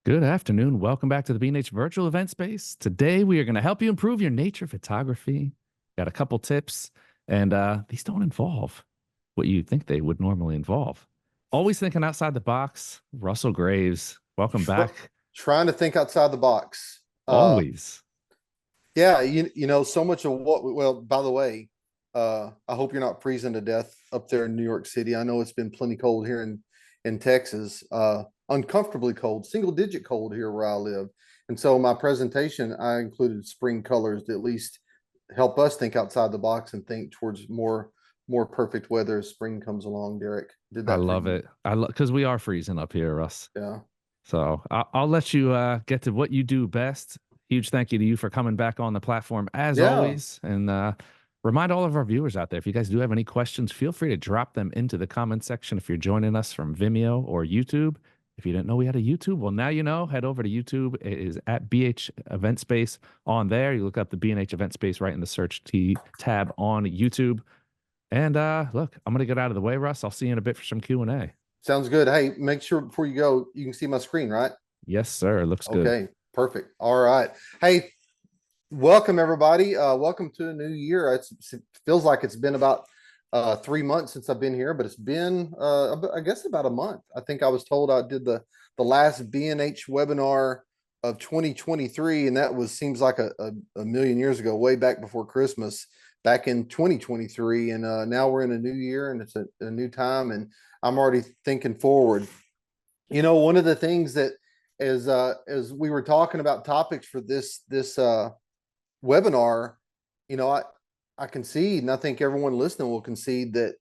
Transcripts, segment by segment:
Good afternoon. Welcome back to the B&H virtual event space. Today we are going to help you improve your nature photography. Got a couple tips, and these don't involve what you think they would normally involve. Always thinking outside the box. Russell Graves, welcome Tr- back. Trying to think outside the box. Always. Yeah, so much of well, by the way, I hope you're not freezing to death up there in New York City. I know it's been plenty cold here in Texas, uncomfortably cold, single digit cold here where I live. And so my presentation, I included spring colors to at least help us think outside the box and think towards more perfect weather as spring comes along. Derek did I that for love you. it. I love because we are freezing up here, Russ. Yeah. So I'll let you get to what you do best. Huge thank you to you for coming back on the platform as Yeah. always. And remind all of our viewers out there, if you guys do have any questions, feel free to drop them into the comment section if you're joining us from Vimeo or YouTube. If you didn't know we had a YouTube, well, now you know. Head over to YouTube. It is at BH Event Space on there. You look up the B&H Event Space right in the search tab on YouTube. And look, I'm going to get out of the way, Russ. I'll see you in a bit for some Q&A. Sounds good. Hey, make sure before you go, you can see my screen, right? Yes, sir. Looks good. Okay, perfect. All right. Hey, welcome everybody. Welcome to a new year. It feels like it's been about 3 months since I've been here, but it's been I guess about a month. I think I was told I did the last B&H webinar of 2023, and that was seems like a million years ago, way back before Christmas, back in 2023. And now we're in a new year and it's a new time, and I'm already thinking forward. One of the things that as we were talking about topics for this webinar, you know, I concede, and I think everyone listening will concede that,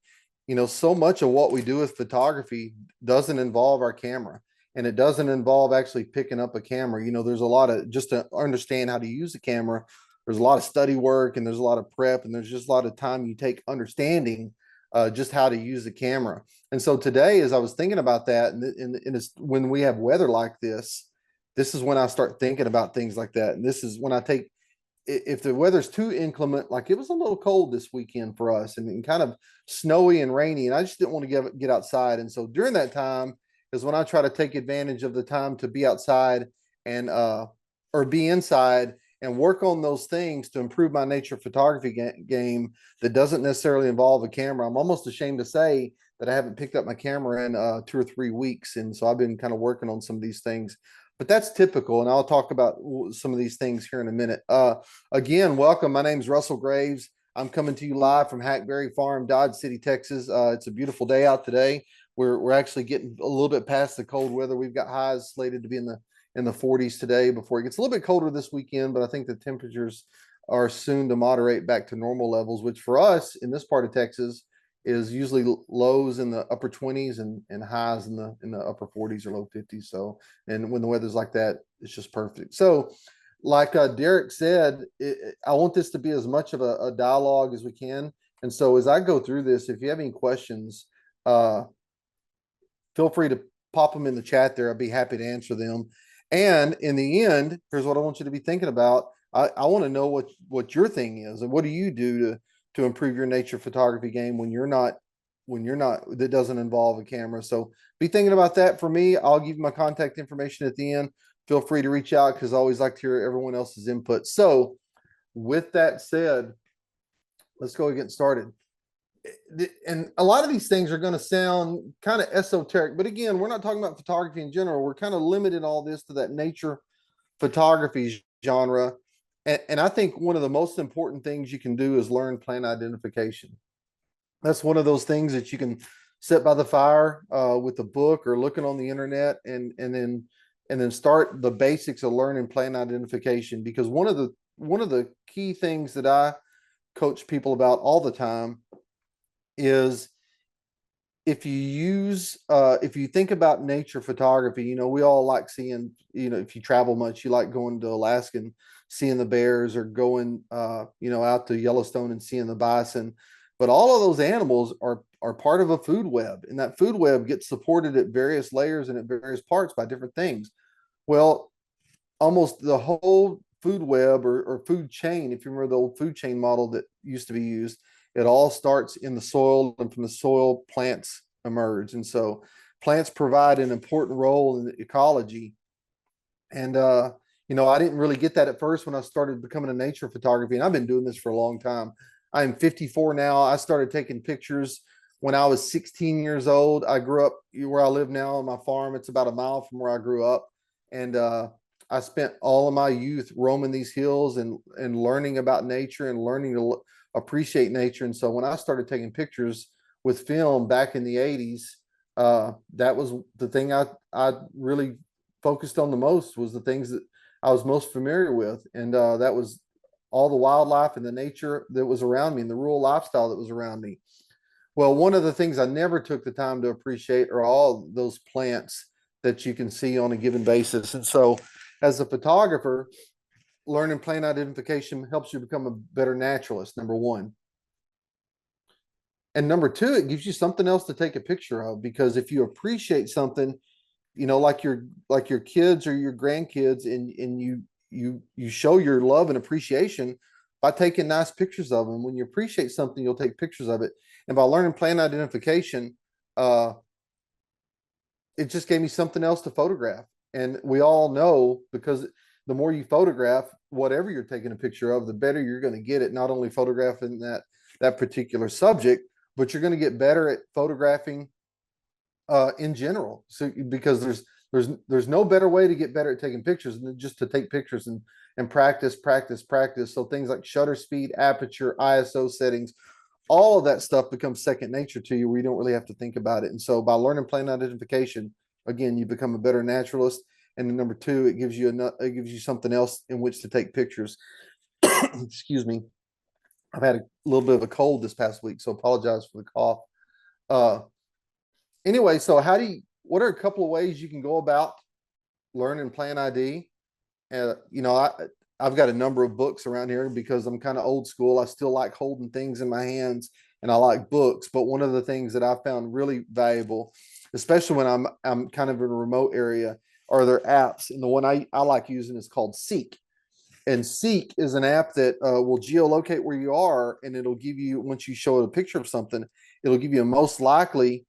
so much of what we do with photography doesn't involve our camera, and it doesn't involve actually picking up a camera. There's a lot of, just to understand how to use the camera, there's a lot of study work and there's a lot of prep and there's just a lot of time you take understanding just how to use the camera. And so today, as I was thinking about that, and it's when we have weather like this is when I start thinking about things like that. And this is when I take, if the weather's too inclement, like it was a little cold this weekend for us, and kind of snowy and rainy, and I just didn't want to get outside. And so during that time is when I try to take advantage of the time to be outside and or be inside and work on those things to improve my nature photography game that doesn't necessarily involve a camera. I'm almost ashamed to say that I haven't picked up my camera in 2 or 3 weeks, and so I've been kind of working on some of these things, but that's typical. And I'll talk about some of these things here in a minute. Again, welcome. My name is Russell Graves. I'm coming to you live from Hackberry Farm, Dodge City, Texas. It's a beautiful day out today. We're actually getting a little bit past the cold weather. We've got highs slated to be in the 40s today before it gets a little bit colder this weekend, but I think the temperatures are soon to moderate back to normal levels, which for us in this part of Texas is usually lows in the upper 20s and highs in the upper 40s or low 50s. So, and when the weather's like that, it's just perfect. So, like Derek said, I want this to be as much of a dialogue as we can. And so, as I go through this, if you have any questions, uh, feel free to pop them in the chat there. I'd be happy to answer them. And in the end, here's what I want you to be thinking about. I want to know what your thing is, and what do you do to improve your nature photography game when you're not that doesn't involve a camera. So be thinking about that. For me, I'll give you my contact information at the end. Feel free to reach out because I always like to hear everyone else's input. So with that said, let's go and get started. And a lot of these things are going to sound kind of esoteric, but again, we're not talking about photography in general. We're kind of limiting all this to that nature photography genre. And I think one of the most important things you can do is learn plant identification. That's one of those things that you can sit by the fire with a book or looking on the internet, and then start the basics of learning plant identification. Because one of the key things that I coach people about all the time is, if you think about nature photography, we all like seeing, if you travel much, you like going to Alaska and seeing the bears, or going out to Yellowstone and seeing the bison. But all of those animals are part of a food web, and that food web gets supported at various layers and at various parts by different things. Well, almost the whole food web, or food chain, if you remember the old food chain model that used to be used, it all starts in the soil, and from the soil, plants emerge. And so plants provide an important role in the ecology. And, I didn't really get that at first when I started becoming a nature photography. And I've been doing this for a long time. I'm 54 now. I started taking pictures when I was 16 years old. I grew up where I live now on my farm. It's about a mile from where I grew up. And, I spent all of my youth roaming these hills and learning about nature and learning to appreciate nature. And so when I started taking pictures with film back in the 80s, that was the thing I really focused on the most, was the things that I was most familiar with. And that was all the wildlife and the nature that was around me and the rural lifestyle that was around me. Well, one of the things I never took the time to appreciate are all those plants that you can see on a given basis. And so, as a photographer, learning plant identification helps you become a better naturalist, number one. And number two, it gives you something else to take a picture of, because if you appreciate something, like your kids or your grandkids, and you show your love and appreciation by taking nice pictures of them. When you appreciate something, you'll take pictures of it. And by learning plant identification, uh it just gave me something else to photograph. And we all know, because the more you photograph whatever you're taking a picture of, the better you're going to get at not only photographing that particular subject, but you're going to get better at photographing in general. So because there's no better way to get better at taking pictures than just to take pictures and practice. So things like shutter speed, aperture, ISO settings, all of that stuff becomes second nature to you, where you don't really have to think about it. And so by learning plant identification, again, you become a better naturalist. And then number two, it gives you something else in which to take pictures. Excuse me. I've had a little bit of a cold this past week, so apologize for the cough. Uh, anyway, so what are a couple of ways you can go about learning plant ID? I've got a number of books around here because I'm kind of old school. I still like holding things in my hands, and I like books. But one of the things that I found really valuable, especially when I'm kind of in a remote area, are their apps. And the one I like using is called Seek. And Seek is an app that will geolocate where you are, and it'll give you, once you show a picture of something, it'll give you the most likely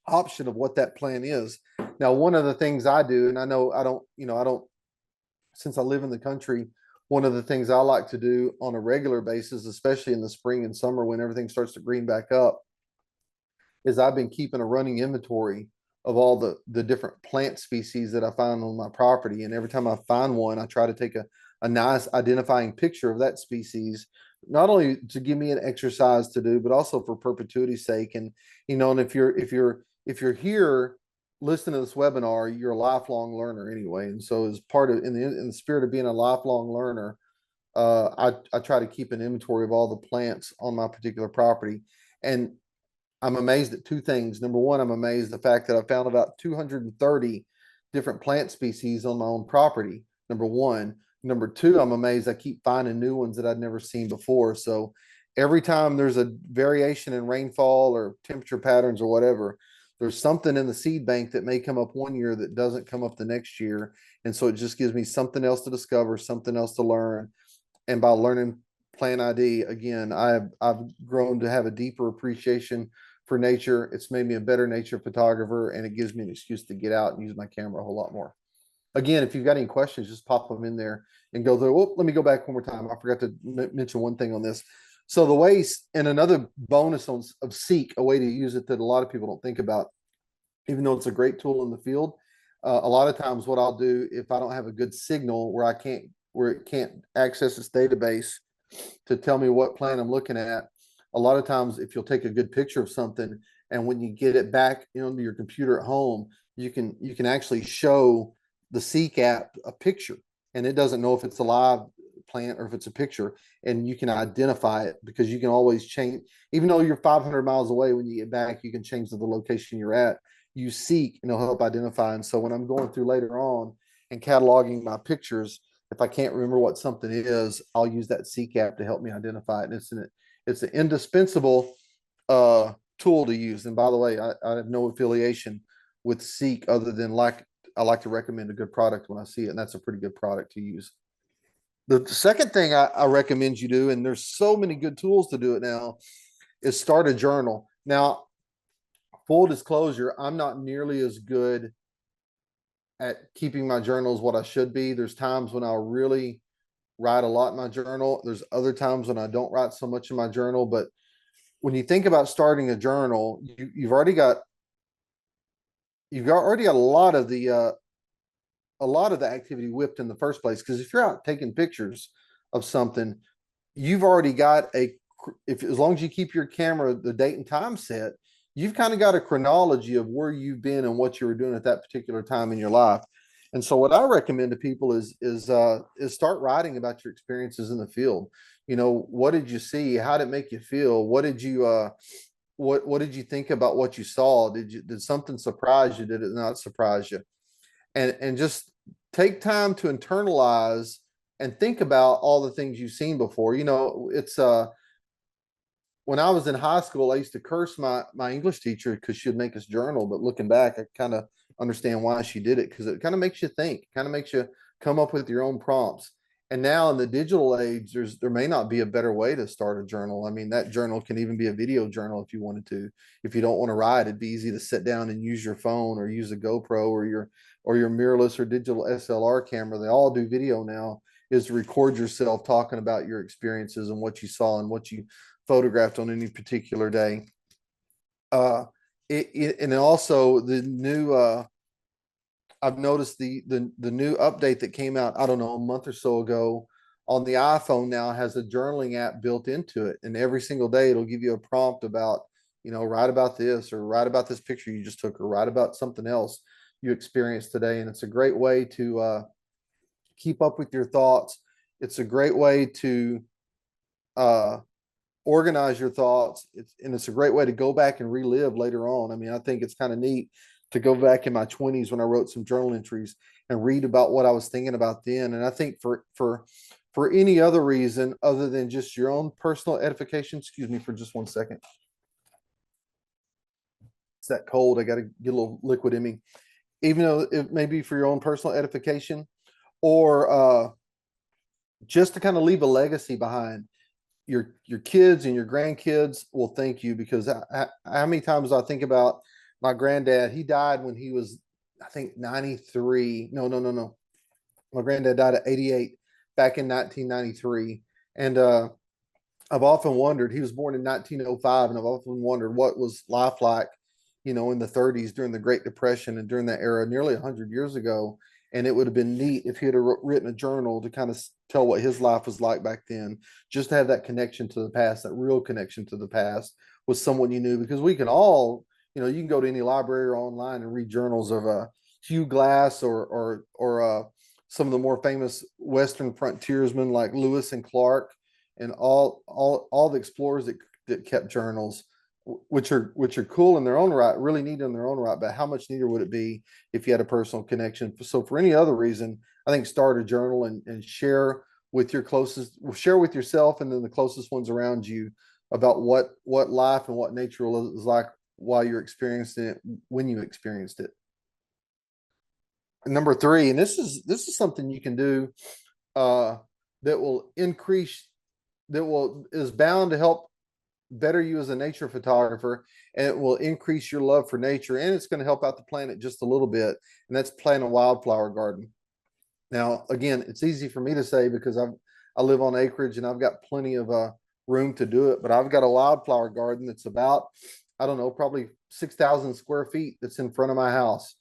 option of what that plan is. Now, one of the things I do, and I don't, since I live in the country, one of the things I like to do on a regular basis, especially in the spring and summer when everything starts to green back up, is I've been keeping a running inventory of all the different plant species that I find on my property. And every time I find one, I try to take a nice identifying picture of that species, not only to give me an exercise to do, but also for perpetuity's sake. And and if you're here listening to this webinar, you're a lifelong learner anyway. And so, as part of in the spirit of being a lifelong learner, I try to keep an inventory of all the plants on my particular property. And I'm amazed at two things. Number one, I'm amazed at the fact that I found about 230 different plant species on my own property. Number one. Number two, I'm amazed I keep finding new ones that I'd never seen before. So every time there's a variation in rainfall or temperature patterns or whatever, there's something in the seed bank that may come up one year that doesn't come up the next year. And so it just gives me something else to discover, something else to learn. And by learning plant ID, again, I've grown to have a deeper appreciation for nature. It's made me a better nature photographer, and it gives me an excuse to get out and use my camera a whole lot more. Again, if you've got any questions, just pop them in there and go through. Well, let me go back one more time. I forgot to mention one thing on this. So the ways, and another bonus of Seek, a way to use it that a lot of people don't think about, even though it's a great tool in the field. A lot of times what I'll do, if I don't have a good signal where it can't access its database to tell me what plant I'm looking at, a lot of times if you'll take a good picture of something, and when you get it back into your computer at home, you can actually show the Seek app a picture, and it doesn't know if it's a live plant or if it's a picture, and you can identify it, because you can always change. Even though you're 500 miles away, when you get back, you can change to the location you're at. You Seek, and it'll help identify. And so when I'm going through later on and cataloging my pictures, if I can't remember what something is, I'll use that Seek app to help me identify it. And it's an indispensable tool to use. And by the way, I have no affiliation with Seek, other than I like to recommend a good product when I see it, and that's a pretty good product to use. The second thing I recommend you do, and there's so many good tools to do it now, is start a journal. Now, full disclosure, I'm not nearly as good at keeping my journals what I should be. There's times when I'll really write a lot in my journal. There's other times when I don't write so much in my journal. But when you think about starting a journal, you've already got a lot of the activity whipped in the first place. Because if you're out taking pictures of something, you've already got if as long as you keep your camera the date and time set, you've kind of got a chronology of where you've been and what you were doing at that particular time in your life. And so what I recommend to people is start writing about your experiences in the field. You know, what did you see? How did it make you feel? What did you think about what you saw? Did something surprise you? Did it not surprise you? And just take time to internalize and think about all the things you've seen before. You know, it's when I was in high school, I used to curse my English teacher because she'd make us journal. But looking back, I kind of understand why she did it, because it kind of makes you think, kind of makes you come up with your own prompts. And now in the digital age, there may not be a better way to start a journal. I mean, that journal can even be a video journal if you wanted to. If you don't want to write, it'd be easy to sit down and use your phone or use a GoPro or your mirrorless or digital SLR camera. They all do video now. Is to record yourself talking about your experiences and what you saw and what you photographed on any particular day. Uh, and also the new I've noticed the new update that came out, I don't know, a month or so ago on the iPhone now has a journaling app built into it. And every single day it'll give you a prompt about, you know, write about this or write about this picture you just took or write about something else you experienced today. And it's a great way to keep up with your thoughts. It's a great way to uh, organize your thoughts. It's a great way to go back and relive later on. I mean, I think it's kind of neat to go back in my 20s when I wrote some journal entries and read about what I was thinking about then. And I think for any other reason other than just your own personal edification, excuse me for just 1 second. It's that cold. I got to get a little liquid in me. Even though it may be for your own personal edification or just to kind of leave a legacy behind. Your kids and your grandkids will thank you, because how many times I think about my granddad. He died when he was, I think, 93. No. My granddad died at 88 back in 1993. And I've often wondered, he was born in 1905, and I've often wondered what was life like, you know, in the 30s during the Great Depression and during that era nearly 100 years ago. And it would have been neat if he had written a journal to kind of tell what his life was like back then, just to have that connection to the past, that real connection to the past with someone you knew. Because we can all, you know, you can go to any library or online and read journals of Hugh Glass or some of the more famous Western frontiersmen like Lewis and Clark and all the explorers that kept journals, which are cool in their own right, really neat in their own right. But how much neater would it be if you had a personal connection? So for any other reason, I think start a journal and share with your closest, share with yourself and then the closest ones around you about what life and what nature is like while you're experiencing it, when you experienced it. And number three, and this is something you can do uh, that will increase, is bound to help better you as a nature photographer, and it will increase your love for nature, and it's going to help out the planet just a little bit. And that's plant a wildflower garden. Now, again, it's easy for me to say because I live on acreage and I've got plenty of room to do it. But I've got a wildflower garden that's about, I don't know, probably 6,000 square feet that's in front of my house.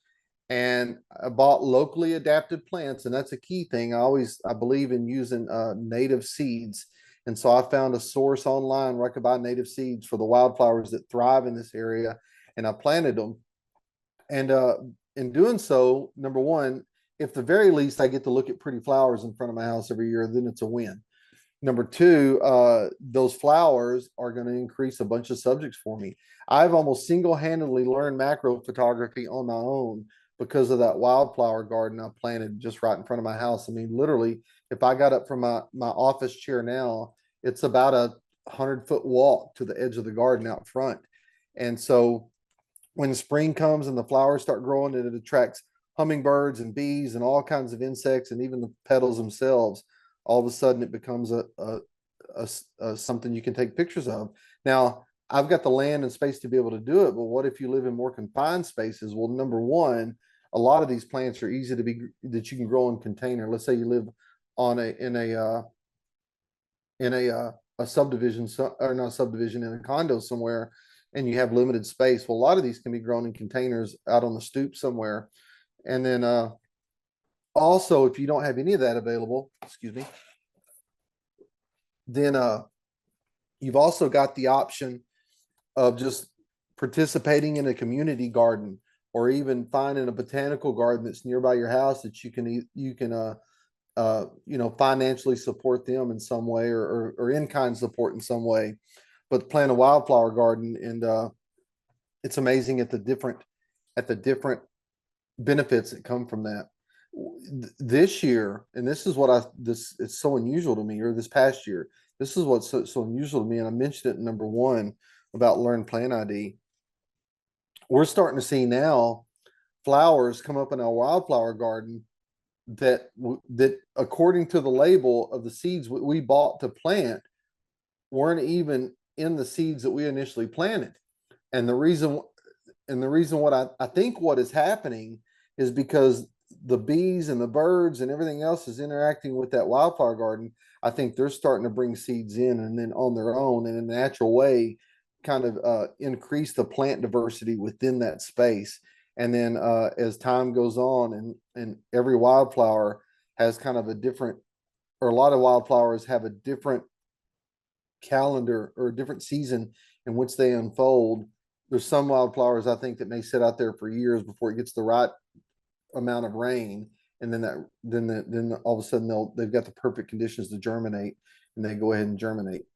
And I bought locally adapted plants, and that's a key thing. I believe in using native seeds. And so I found a source online where I could buy native seeds for the wildflowers that thrive in this area, and I planted them. And in doing so, number one, if the very least I get to look at pretty flowers in front of my house every year, then it's a win. Number two, those flowers are going to increase a bunch of subjects for me. I've almost single-handedly learned macro photography on my own because of that wildflower garden I planted just right in front of my house. I mean, literally, if I got up from my office chair now, it's about a 100-foot walk to the edge of the garden out front. And so when spring comes and the flowers start growing, it attracts hummingbirds and bees and all kinds of insects and even the petals themselves. All of a sudden it becomes a something you can take pictures of. Now, I've got the land and space to be able to do it, but what if you live in more confined spaces? Well, number one, a lot of these plants are easy that you can grow in container. Let's say you live on a subdivision, or not a subdivision, in a condo somewhere, and you have limited space. Well, a lot of these can be grown in containers out on the stoop somewhere. And then also, if you don't have any of that available, excuse me, then you've also got the option of just participating in a community garden, or even finding a botanical garden that's nearby your house that you can financially support them in some way, or in-kind support in some way, but plant a wildflower garden. And it's amazing at the different benefits that come from that. This year, and this is what it's so unusual to me, or this past year, this is what's so unusual to me, and I mentioned it in number one about Learn Plant ID. We're starting to see now flowers come up in our wildflower garden that according to the label of the seeds we bought to plant weren't even in the seeds that we initially planted. And the reason what I think what is happening is because the bees and the birds and everything else is interacting with that wildflower garden. I think they're starting to bring seeds in, and then on their own and in a natural way kind of increase the plant diversity within that space. And then as time goes on, and every wildflower has kind of a different, or a lot of wildflowers have a different calendar or a different season in which they unfold. There's some wildflowers I think that may sit out there for years before it gets the right amount of rain, and then all of a sudden they've got the perfect conditions to germinate, and they go ahead and germinate.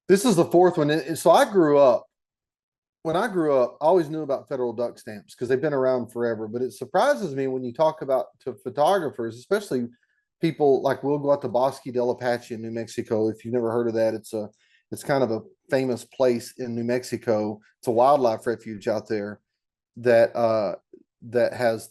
This is the fourth one. And so when I grew up, I always knew about federal duck stamps because they've been around forever. But it surprises me when you talk about to photographers, especially people like, we'll go out to Bosque del Apache in New Mexico. If you've never heard of that, it's kind of a famous place in New Mexico. It's a wildlife refuge out there that has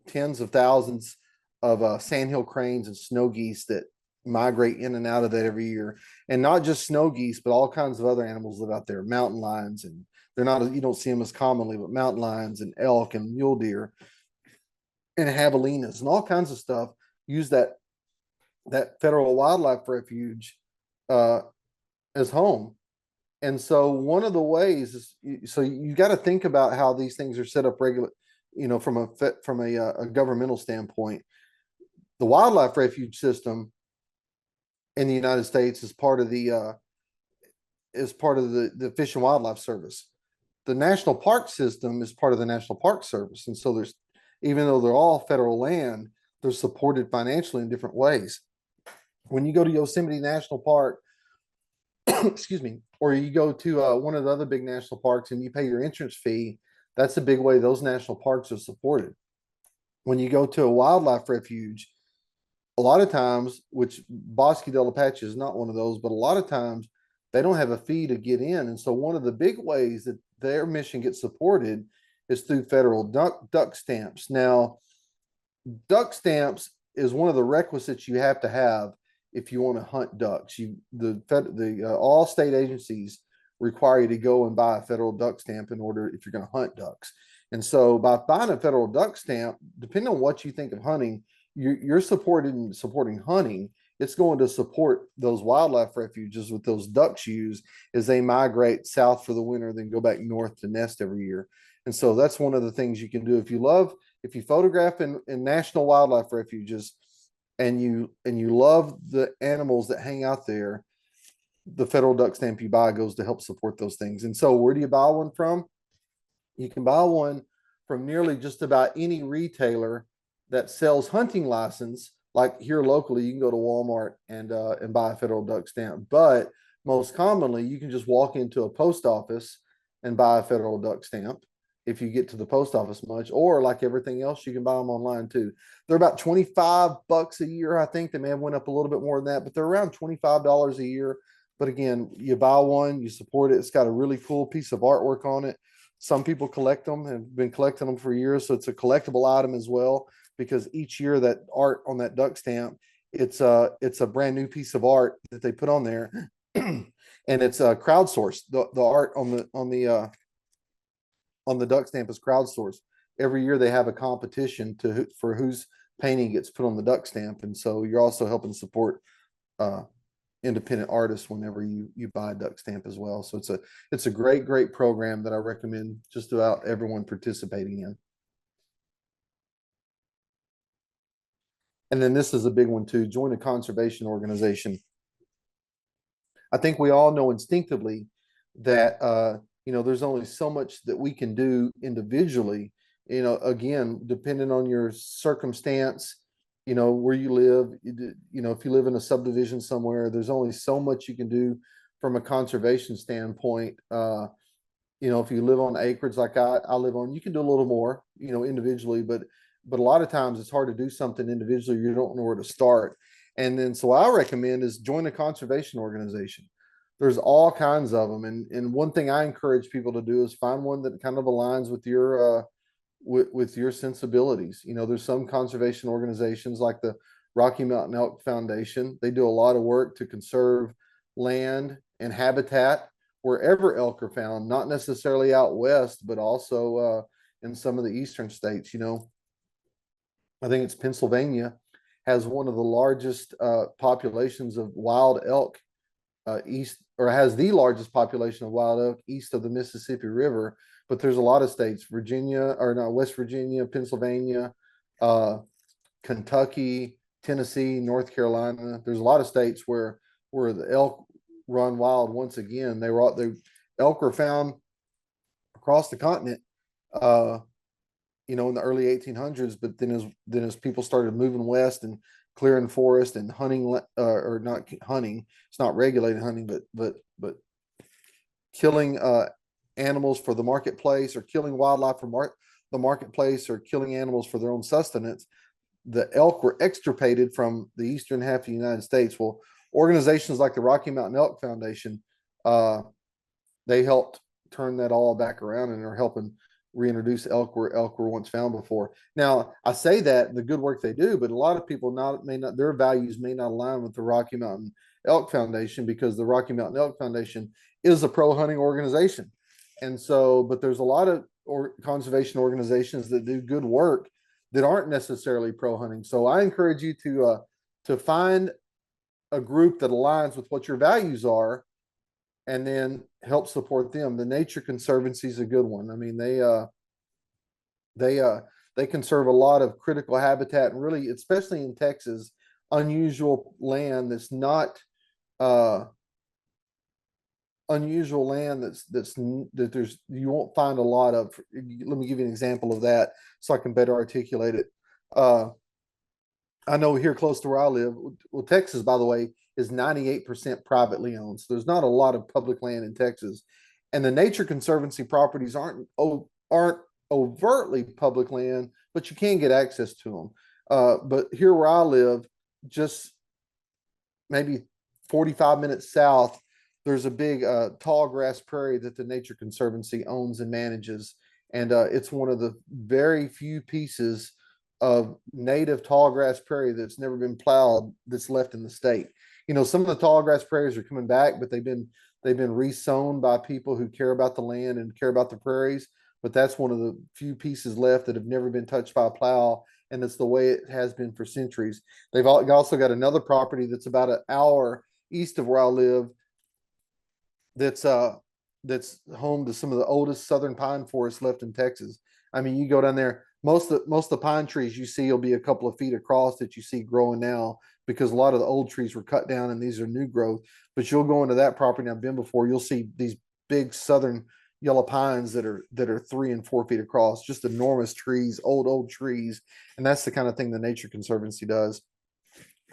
tens of thousands of sandhill cranes and snow geese that migrate in and out of that every year. And not just snow geese, but all kinds of other animals live out there. Mountain lions, and you don't see them as commonly, but mountain lions and elk and mule deer and javelinas and all kinds of stuff use that federal wildlife refuge as home. And so one of the ways is, so you got to think about how these things are set up from a governmental standpoint. The wildlife refuge system in the United States is part of the Fish and Wildlife Service. The National Park System is part of the National Park Service. And so even though they're all federal land, they're supported financially in different ways. When you go to Yosemite National Park, excuse me, or you go to one of the other big national parks and you pay your entrance fee, that's a big way those national parks are supported. When you go to a wildlife refuge, a lot of times, which Bosque del Apache is not one of those, but a lot of times they don't have a fee to get in. And so one of the big ways that their mission gets supported is through federal duck stamps. Now, duck stamps is one of the requisites you have to have if you want to hunt ducks. All state agencies require you to go and buy a federal duck stamp in order, if you're going to hunt ducks. And so by buying a federal duck stamp, depending on what you think of hunting, you're supporting hunting. It's going to support those wildlife refuges with those ducks use as they migrate south for the winter, then go back north to nest every year. And so that's one of the things you can do if you photograph in national wildlife refuges, and you love the animals that hang out there. The federal duck stamp you buy goes to help support those things. And so where do you buy one from? You can buy one from nearly just about any retailer that sells hunting license. Like here locally, you can go to Walmart and buy a federal duck stamp. But most commonly, you can just walk into a post office and buy a federal duck stamp if you get to the post office much. Or like everything else, you can buy them online too. They're about $25 a year. I think they may have went up a little bit more than that, but they're around $25 a year. But again, you buy one, you support it. It's got a really cool piece of artwork on it. Some people collect them, have been collecting them for years. So it's a collectible item as well, because each year that art on that duck stamp, it's a brand new piece of art that they put on there. and it's crowdsourced. The art on the duck stamp is crowdsourced. Every year they have a competition for whose painting gets put on the duck stamp, and so you're also helping support uh, independent artists whenever you buy a duck stamp as well. So it's a great program that I recommend just about everyone participating in. And then this is a big one too. Join a conservation organization. I think we all know instinctively that there's only so much that we can do individually. Again, depending on your circumstance, where you live, if you live in a subdivision somewhere, there's only so much you can do from a conservation standpoint. If you live on acreage like I live on, you can do a little more, individually, but a lot of times it's hard to do something individually. You don't know where to start. And then so I recommend is join a conservation organization. There's all kinds of them. And one thing I encourage people to do is find one that kind of aligns with your sensibilities. There's some conservation organizations like the Rocky Mountain Elk Foundation. They do a lot of work to conserve land and habitat wherever elk are found, not necessarily out west, but also in some of the eastern states. I think it's Pennsylvania has one of the largest populations of wild elk east, or has the largest population of wild elk east of the Mississippi River. But there's a lot of states, Virginia, or not, West Virginia, Pennsylvania, uh, Kentucky, Tennessee, North Carolina. There's a lot of states where the elk run wild once again. The elk were found across the continent, in the early 1800s. But then as people started moving west and clearing forest and hunting, or not hunting, it's not regulated hunting, but killing animals for the marketplace, or killing wildlife for the marketplace, or killing animals for their own sustenance, the elk were extirpated from the eastern half of the United States. Well, organizations like the Rocky Mountain Elk Foundation, uh, they helped turn that all back around and are helping reintroduce elk where elk were once found before. Now, I say that the good work they do, but a lot of people may not their values may not align with the Rocky Mountain Elk Foundation, because the Rocky Mountain Elk Foundation is a pro hunting organization. And so, but there's a lot of conservation organizations that do good work that aren't necessarily pro hunting. So I encourage you to find a group that aligns with what your values are, and then help support them. The Nature Conservancy is a good one. I mean, they conserve a lot of critical habitat, and really, especially in Texas, unusual land that's not unusual land that there's you won't find a lot of. Let me give you an example of that so I can better articulate it. I know here close to where I live, well, Texas, by the way, is 98% privately owned. So there's not a lot of public land in Texas. And the Nature Conservancy properties aren't overtly public land, but you can get access to them. But here where I live, just maybe 45 minutes south, there's a big tall grass prairie that the Nature Conservancy owns and manages. And it's one of the very few pieces of native tall grass prairie that's never been plowed that's left in the state. Some of the tall grass prairies are coming back, but they've been resown by people who care about the land and care about the prairies. But that's one of the few pieces left that have never been touched by a plow, and it's the way it has been for centuries. They've also got another property that's about an hour east of where I live, that's home to some of the oldest southern pine forests left in Texas. I mean, you go down there, most of the pine trees you see will be a couple of feet across that you see growing now, because a lot of the old trees were cut down and these are new growth. But you'll go into that property, I've been before, you'll see these big southern yellow pines that are 3 and 4 feet across, just enormous trees, old trees. And that's the kind of thing the Nature Conservancy does.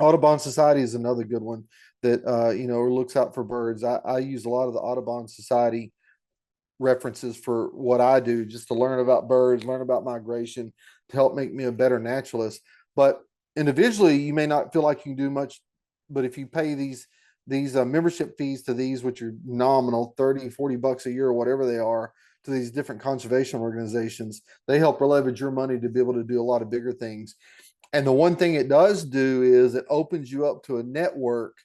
Audubon Society is another good one that looks out for birds. I use a lot of the Audubon Society references for what I do, just to learn about birds, learn about migration, to help make me a better naturalist. But individually, you may not feel like you can do much, but if you pay these membership fees to these, which are nominal, 30-40 bucks a year or whatever they are, to these different conservation organizations, they help leverage your money to be able to do a lot of bigger things. And the one thing it does do is it opens you up to a network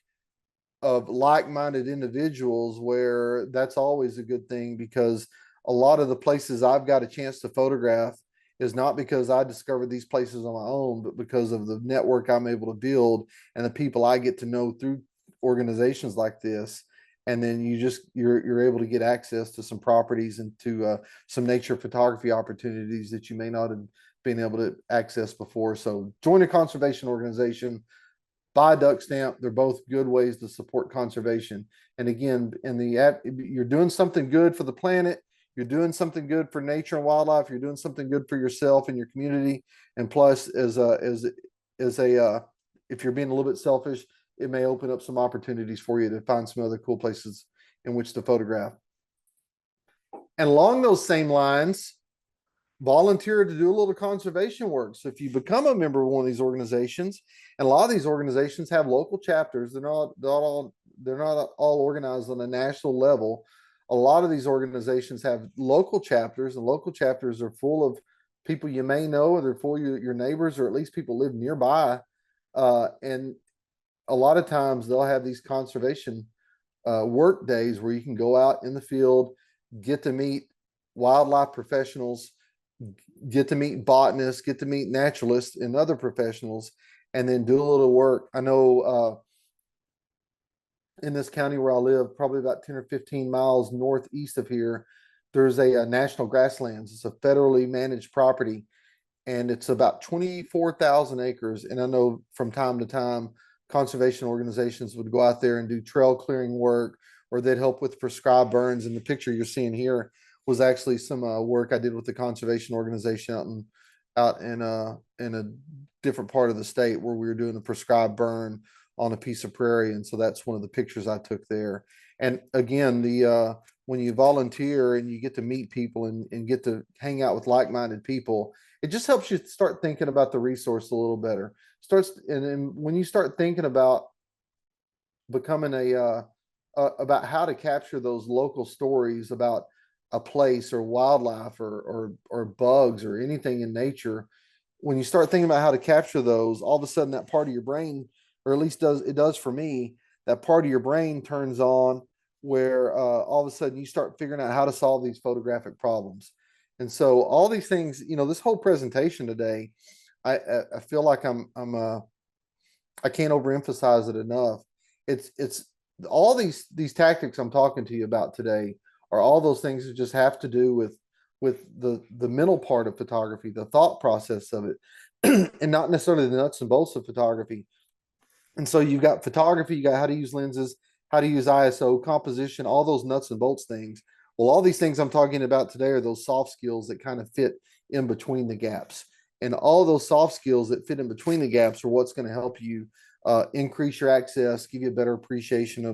of like-minded individuals, where that's always a good thing, because a lot of the places I've got a chance to photograph is not because I discovered these places on my own, but because of the network I'm able to build and the people I get to know through organizations like this. And then you're able to get access to some properties and to some nature photography opportunities that you may not have been able to access before. So join a conservation organization, buy a duck stamp. They're both good ways to support conservation. And again, you're doing something good for the planet. You're doing something good for nature and wildlife. You're doing something good for yourself and your community. And plus, if you're being a little bit selfish, it may open up some opportunities for you to find some other cool places in which to photograph. And along those same lines, volunteer to do a little conservation work. So if you become a member of one of these organizations, and a lot of these organizations have local chapters, they're not all organized on a national level. A lot of these organizations have local chapters, and local chapters are full of people you may know, or they're full of your neighbors, or at least people live nearby. And a lot of times they'll have these conservation work days where you can go out in the field, get to meet wildlife professionals, get to meet botanists, get to meet naturalists and other professionals, and then do a little work. I know in this county where I live, probably about 10 or 15 miles northeast of here, there's a national grasslands. It's a federally managed property, and it's about 24,000 acres. And I know from time to time, conservation organizations would go out there and do trail clearing work, or they'd help with prescribed burns. And the picture you're seeing here was actually some work I did with the conservation organization out in a different part of the state, where we were doing a prescribed burn on a piece of prairie. And so that's one of the pictures I took there. And again, the when you volunteer and you get to meet people and get to hang out with like-minded people, it just helps you start thinking about the resource a little better. And when you start thinking about becoming about how to capture those local stories about a place or wildlife or bugs or anything in nature, when you start thinking about how to capture those, all of a sudden that part of your brain, or at least does for me, that part of your brain turns on, where all of a sudden you start figuring out how to solve these photographic problems. And so all these things, this whole presentation today, I feel like I can't overemphasize it enough. It's all these tactics I'm talking to you about today are all those things that just have to do with the mental part of photography, the thought process of it, and not necessarily the nuts and bolts of photography. And so you've got photography, you got how to use lenses, how to use ISO, composition, all those nuts and bolts things. Well, all these things I'm talking about today are those soft skills that kind of fit in between the gaps. And all those soft skills that fit in between the gaps are what's going to help you increase your access, give you a better appreciation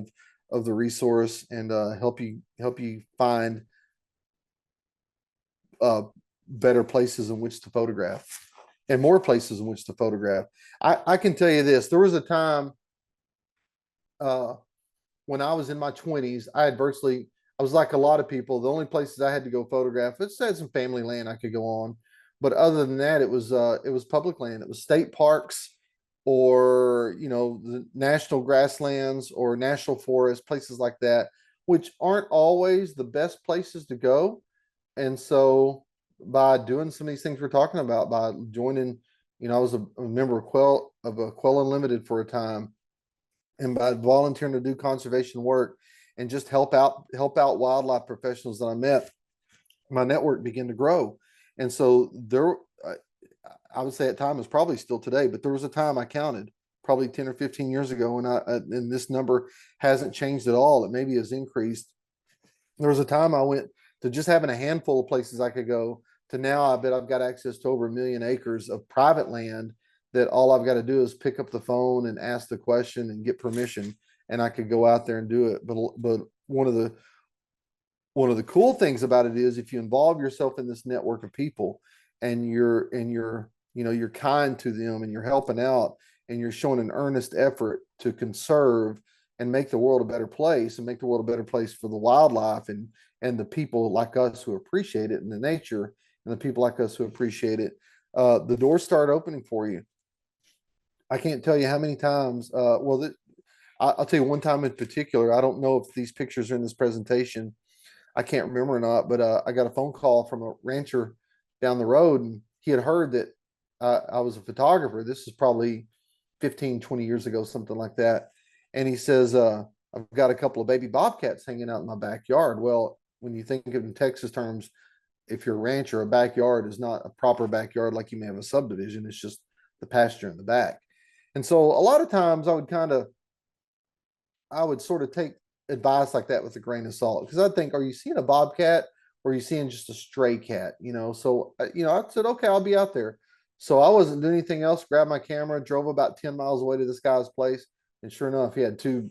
of the resource, and help you find better places in which to photograph, and more places in which to photograph. I can tell you this: there was a time when I was in my 20s, I was like a lot of people. The only places I had to go photograph, it had some family land I could go on, but other than that, it was public land. It was state parks, or the national grasslands or national forests, places like that, which aren't always the best places to go. And so by doing some of these things we're talking about, by joining, I was a member of Quell Unlimited for a time, and by volunteering to do conservation work and just help out wildlife professionals that I met, my network began to grow. And so I would say at time is probably still today, but there was a time I counted probably 10 or 15 years ago, and this number hasn't changed at all. It maybe has increased. There was a time I went to just having a handful of places I could go, to now I bet I've got access to over 1 million acres of private land that all I've got to do is pick up the phone and ask the question and get permission, and I could go out there and do it. But one of the cool things about it is, if you involve yourself in this network of people, and you're kind to them, and you're helping out, and you're showing an earnest effort to conserve and make the world a better place, and make the world a better place for the wildlife and the people like us who appreciate it, and the nature, and the people like us who appreciate it, the doors start opening for you. I can't tell you how many times. I'll tell you one time in particular. I don't know if these pictures are in this presentation. I can't remember or not, but I got a phone call from a rancher down the road, and he had heard that I was a photographer. This is probably 15, 20 years ago, something like that. And he says, I've got a couple of baby bobcats hanging out in my backyard. Well, when you think of it in Texas terms, if you're a rancher, a backyard is not a proper backyard like you may have a subdivision. It's just the pasture in the back. And so a lot of times I would sort of take advice like that with a grain of salt because I think, are you seeing a bobcat or are you seeing just a stray cat? So I said, okay, I'll be out there. So I wasn't doing anything else. Grabbed my camera, drove about 10 miles away to this guy's place, and sure enough, he had two.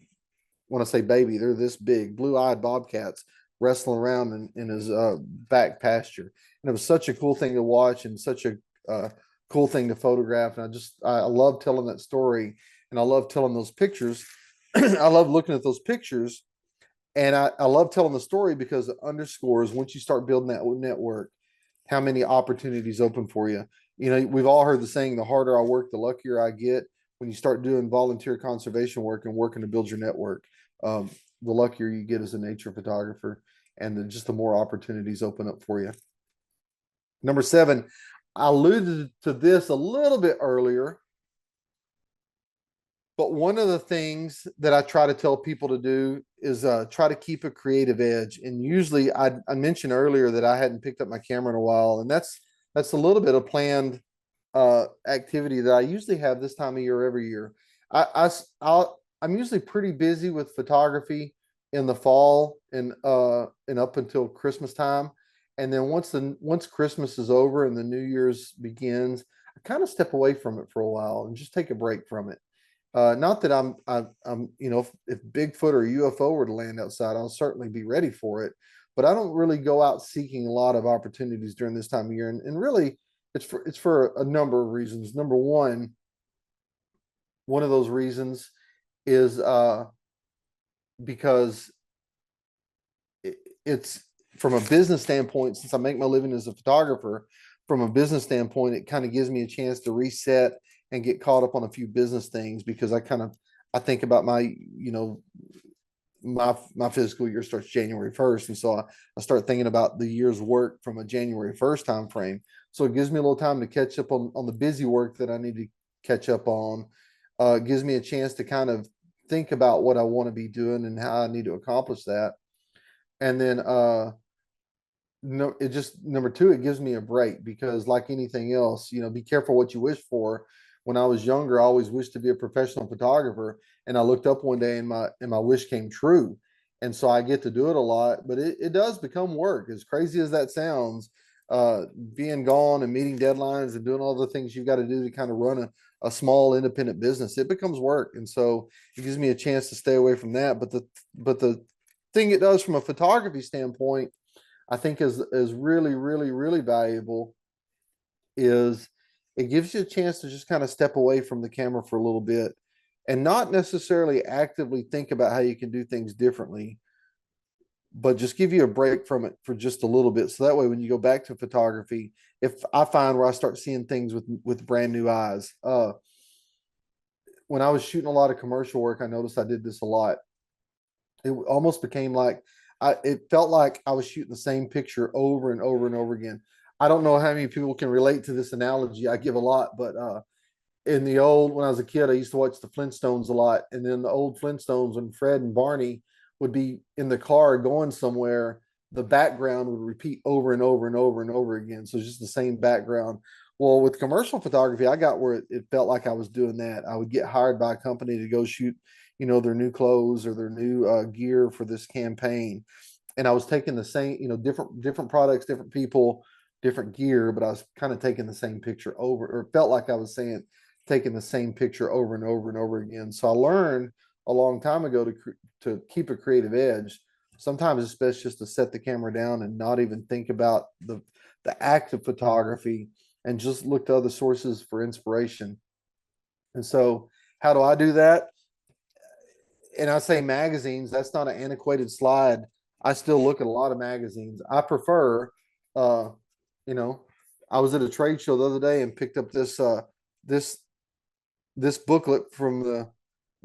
When I say baby, they're this big, blue-eyed bobcats wrestling around in his back pasture, and it was such a cool thing to watch and such a cool thing to photograph. And I love telling that story, and I love telling those pictures. I love looking at those pictures, and I love telling the story because it underscores once you start building that network, how many opportunities open for you. We've all heard the saying, the harder I work, the luckier I get. When you start doing volunteer conservation work and working to build your network, the luckier you get as a nature photographer, and just the more opportunities open up for you. Number 7, I alluded to this a little bit earlier, but one of the things that I try to tell people to do is try to keep a creative edge. And usually, I mentioned earlier that I hadn't picked up my camera in a while, and that's a little bit of planned activity that I usually have this time of year every year. I'm usually pretty busy with photography in the fall and up until Christmas time. And then once Christmas is over and the New Year's begins, I kind of step away from it for a while and just take a break from it. Not that I'm if Bigfoot or UFO were to land outside, I'll certainly be ready for it. But I don't really go out seeking a lot of opportunities during this time of year. And really, it's for a number of reasons. Number one of those reasons is because it's from a business standpoint, since I make my living as a photographer, from a business standpoint, it kind of gives me a chance to reset and get caught up on a few business things because I think about my fiscal year starts January 1st. And so I start thinking about the year's work from a January 1st time frame. So it gives me a little time to catch up on the busy work that I need to catch up on. It gives me a chance to kind of think about what I want to be doing and how I need to accomplish that. And then no, it just number 2, it gives me a break because like anything else, be careful what you wish for. When I was younger, I always wished to be a professional photographer, and I looked up one day and my wish came true. And so I get to do it a lot, but it does become work. As crazy as that sounds, being gone and meeting deadlines and doing all the things you've got to do to kind of run a small independent business, it becomes work. And so it gives me a chance to stay away from that. But the thing it does from a photography standpoint, I think is really, really, really valuable is it gives you a chance to just kind of step away from the camera for a little bit and not necessarily actively think about how you can do things differently, but just give you a break from it for just a little bit. So that way, when you go back to photography, if I find where I start seeing things with brand new eyes, when I was shooting a lot of commercial work, I noticed I did this a lot. It almost became like it felt like I was shooting the same picture over and over and over again. I don't know how many people can relate to this analogy. I give a lot, but when I was a kid, I used to watch the Flintstones a lot. And then the old Flintstones, when Fred and Barney would be in the car going somewhere, the background would repeat over and over and over and over again. So it's just the same background. Well, with commercial photography, I got where it felt like I was doing that. I would get hired by a company to go shoot, their new clothes or their new gear for this campaign. And I was taking the same, different products, different people, different gear, but I was kind of taking the same picture over, or felt like I was taking the same picture over and over and over again. So I learned a long time ago to keep a creative edge. Sometimes it's best just to set the camera down and not even think about the act of photography and just look to other sources for inspiration. And so how do I do that? And I say magazines, that's not an antiquated slide. I still look at a lot of magazines. I prefer, uh, you know, I was at a trade show the other day and picked up this booklet from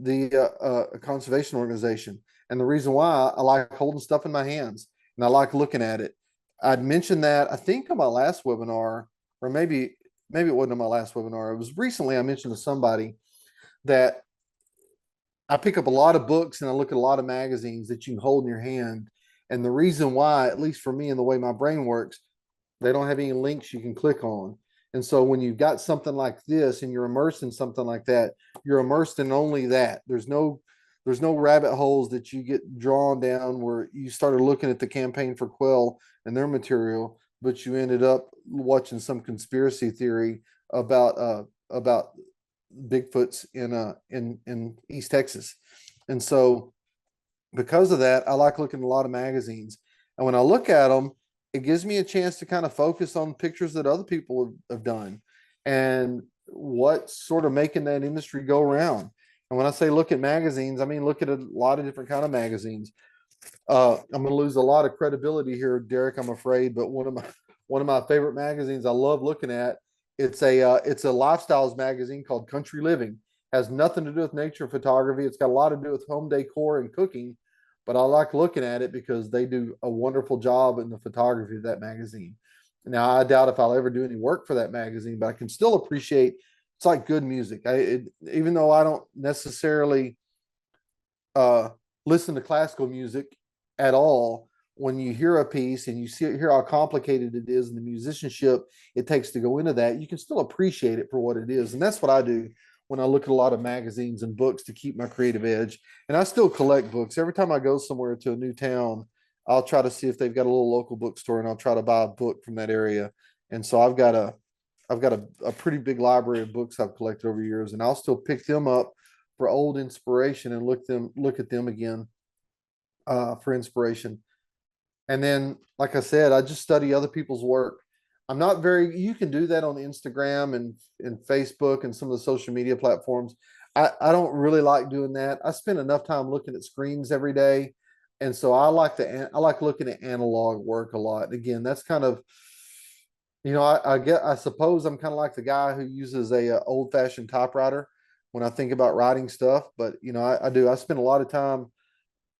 a conservation organization. And the reason why I like holding stuff in my hands and I like looking at it. I'd mentioned that I think on my last webinar, or maybe it wasn't on my last webinar. It was recently I mentioned to somebody that I pick up a lot of books and I look at a lot of magazines that you can hold in your hand. And the reason why, at least for me and the way my brain works, they don't have any links you can click on. And so when you've got something like this and you're immersed in something like that, you're immersed in only that. There's no rabbit holes that you get drawn down where you started looking at the campaign for Quell and their material, but you ended up watching some conspiracy theory about Bigfoots in East Texas. And so because of that, I like looking at a lot of magazines. And when I look at them, it gives me a chance to kind of focus on pictures that other people have done and what's sort of making that industry go around. And when I say look at magazines, I mean look at a lot of different kind of magazines. I'm going to lose a lot of credibility here, Derek, I'm afraid, but one of my favorite magazines I love looking at, it's a lifestyles magazine called Country Living. Has nothing to do with nature photography. It's got a lot to do with home decor and cooking, but I like looking at it because they do a wonderful job in the photography of that magazine. Now, I doubt if I'll ever do any work for that magazine, but I can still appreciate it's like good music. Even though I don't necessarily uh, listen to classical music at all, when you hear a piece and you hear how complicated it is and the musicianship it takes to go into that, you can still appreciate it for what it is. And that's what I do when I look at a lot of magazines and books to keep my creative edge. And I still collect books. Every time I go somewhere to a new town, I'll try to see if they've got a little local bookstore and I'll try to buy a book from that area. And so I've got a pretty big library of books I've collected over years, and I'll still pick them up for old inspiration and look at them again for inspiration. And then, like I said, I just study other people's work. You can do that on Instagram and Facebook and some of the social media platforms. I don't really like doing that. I spend enough time looking at screens every day. And so I like looking at analog work a lot. Again, that's kind of, I suppose I'm kind of like the guy who uses a old fashioned typewriter when I think about writing stuff. But, I spend a lot of time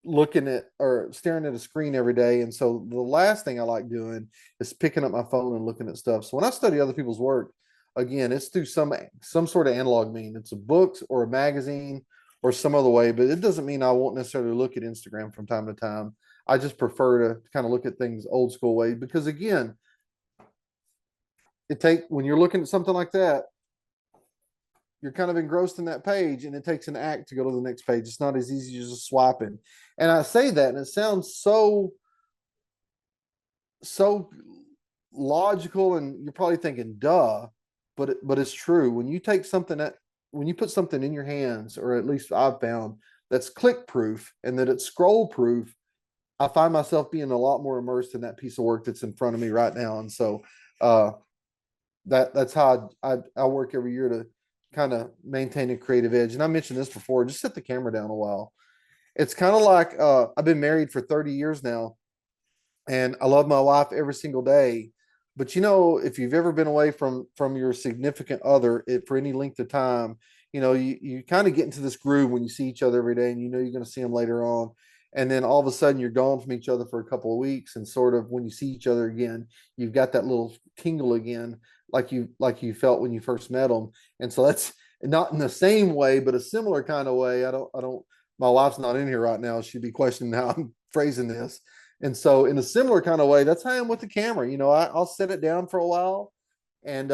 looking at or staring at a screen every day. And so the last thing I like doing is picking up my phone and looking at stuff. So when I study other people's work, again, it's through some sort of analog mean. It's a book or a magazine or some other way, but it doesn't mean I won't necessarily look at Instagram from time to time. I just prefer to kind of look at things old school way because again, when you're looking at something like that, you're kind of engrossed in that page and it takes an act to go to the next page. It's not as easy as just swiping. And I say that and it sounds so logical and you're probably thinking duh, but it's true. When you put something in your hands, or at least I've found that's click proof and that it's scroll proof, I find myself being a lot more immersed in that piece of work that's in front of me right now. And so uh that's how I work every year to kind of maintain a creative edge. And I mentioned this before, just set the camera down a while. It's kind of like I've been married for 30 years now, and I love my wife every single day. But if you've ever been away from your significant other for any length of time, you kind of get into this groove when you see each other every day, and you're going to see them later on. And then all of a sudden you're gone from each other for a couple of weeks, and sort of when you see each other again, you've got that little tingle again, like you felt when you first met them. And so that's not in the same way, but a similar kind of way. I don't. My wife's not in here right now. She'd be questioning how I'm phrasing this. And so in a similar kind of way, that's how I am with the camera. I'll set it down for a while. And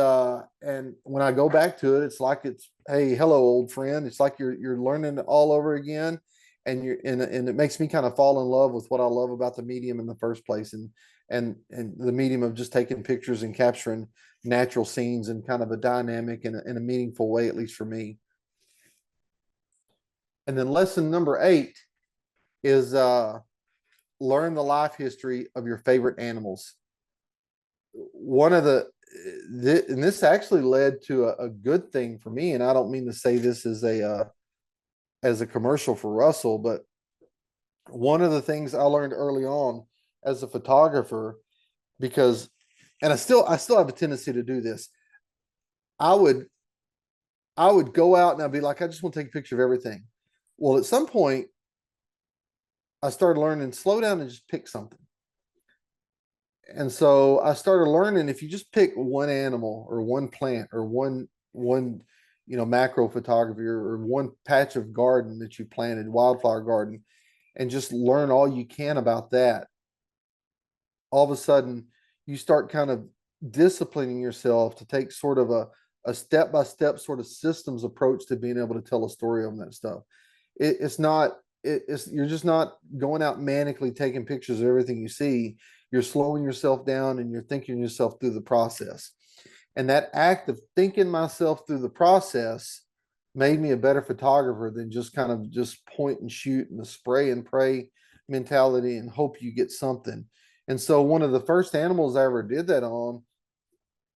when I go back to it, it's like hey, hello, old friend. It's like you're learning it all over again. And it makes me kind of fall in love with what I love about the medium in the first place. And the medium of just taking pictures and capturing natural scenes in kind of a dynamic and in a meaningful way, at least for me. And then lesson number 8 is learn the life history of your favorite animals. One of and this actually led to a good thing for me, and I don't mean to say this as a commercial for Russell, but one of the things I learned early on as a photographer, because, and I still have a tendency to do this. I would go out and I'd be like, I just want to take a picture of everything. Well, at some point, I started learning slow down and just pick something. And so I started learning if you just pick one animal or one plant or one macro photography or one patch of garden that you planted, wildflower garden, and just learn all you can about that, all of a sudden you start kind of disciplining yourself to take sort of a step by step sort of systems approach to being able to tell a story on that stuff. It's not it's you're just not going out manically taking pictures of everything you see. You're slowing yourself down and you're thinking yourself through the process. And that act of thinking myself through the process made me a better photographer than just kind of just point and shoot and the spray and pray mentality and hope you get something. And so one of the first animals I ever did that on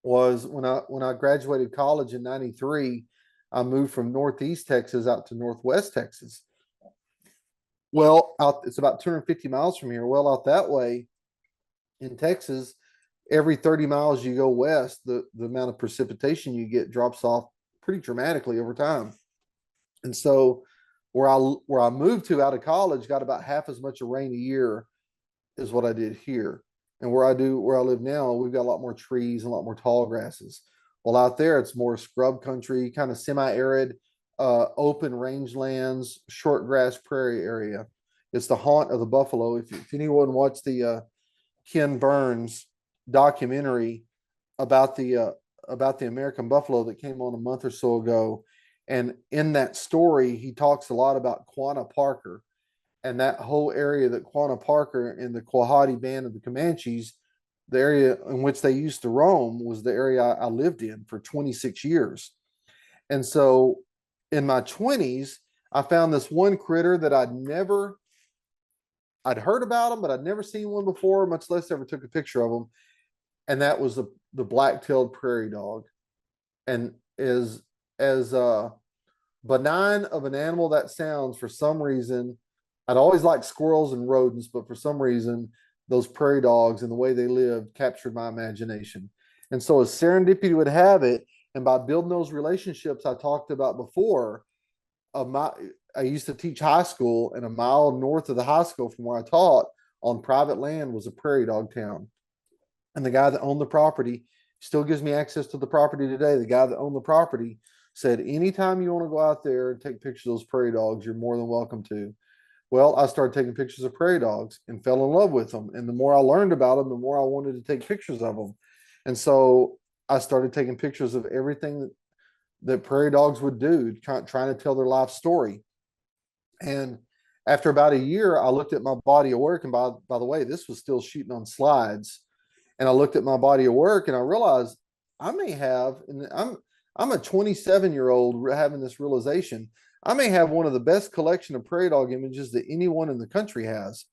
was when I graduated college in 93. I moved from Northeast Texas out to Northwest Texas. Well, out it's about 250 miles from here. Well, out that way in Texas, every 30 miles you go west, the amount of precipitation you get drops off pretty dramatically over time. And so where I moved to out of college got about half as much rain a year as what I did here. And where I live now, we've got a lot more trees and a lot more tall grasses. Well, out there it's more scrub country, kind of semi-arid, open rangelands, short grass prairie area. It's the haunt of the buffalo. If anyone watched the Ken Burns documentary about the American buffalo that came on a month or so ago, and in that story he talks a lot about Quanah Parker and that whole area that Quanah Parker and the Quahati band of the Comanches, the area in which they used to roam was the area I lived in for 26 years. And so in my 20s, I found this one critter that I'd heard about them, but I'd never seen one before, much less ever took a picture of them. And that was the black-tailed prairie dog. And as benign of an animal that sounds, for some reason, I'd always liked squirrels and rodents, but for some reason, those prairie dogs and the way they lived captured my imagination. And so, as serendipity would have it, and by building those relationships I talked about before, I used to teach high school, and a mile north of the high school from where I taught on private land was a prairie dog town. And the guy that owned the property still gives me access to the property today. The guy that owned the property said, anytime you want to go out there and take pictures of those prairie dogs, you're more than welcome to. Well, I started taking pictures of prairie dogs and fell in love with them. And the more I learned about them, the more I wanted to take pictures of them. And so I started taking pictures of everything that prairie dogs would do, trying to tell their life story. And after about a year, I looked at my body of work. And by the way, this was still shooting on slides. And I looked at my body of work and I realized I may have, and I'm a 27-year-old having this realization. I may have one of the best collection of prairie dog images that anyone in the country has.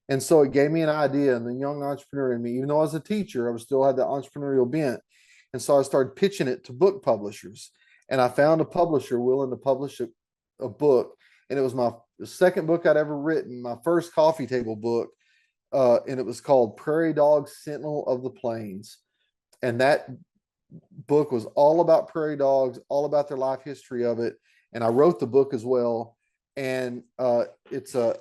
And so it gave me an idea, and the young entrepreneur in me, even though I was a teacher, I was still had the entrepreneurial bent. And so I started pitching it to book publishers. And I found a publisher willing to publish a book. And it was my second book I'd ever written, my first coffee table book. And it was called Prairie Dog Sentinel of the Plains. And that book was all about prairie dogs, all about their life history of it. And I wrote the book as well. And I